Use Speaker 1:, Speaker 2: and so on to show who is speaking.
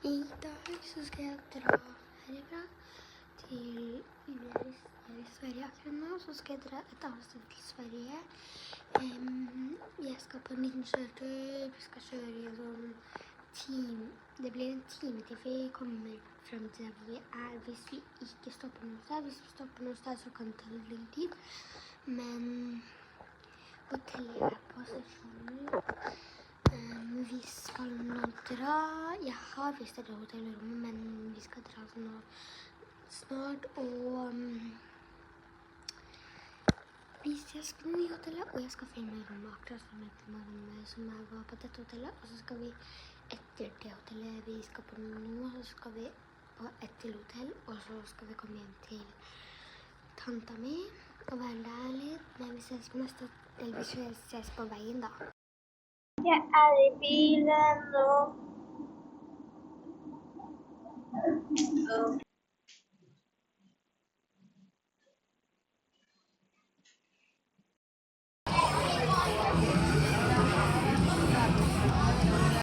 Speaker 1: I dag så skal jeg dra herifra til Sverige akkurat nå, så skal jeg dra et annet sted til Sverige. Jeg skal på en liten kjøretur, vi skal kjøre i en sånn time, det blir en time til vi kommer frem til der hvor vi er, hvis vi ikke stopper noe sted. Hvis vi stopper noe sted så kan det ta litt lengre tid, men hotellet er på stasjonen. Vi skal nå dra, jeg har visst det hotellrommet, men vi skal dra nå snart, og vi ses på det nye hotellet, og jeg skal filme rommet akkurat som rommet som jeg var på dette hotellet, og så skal vi etter det hotellet vi skal på nå, så skal vi på et til hotell, og så skal vi komme hjem til tanta mi og være der litt, men vi ses på neste, eller vi ses på veien da. Jeg er i bilen nå.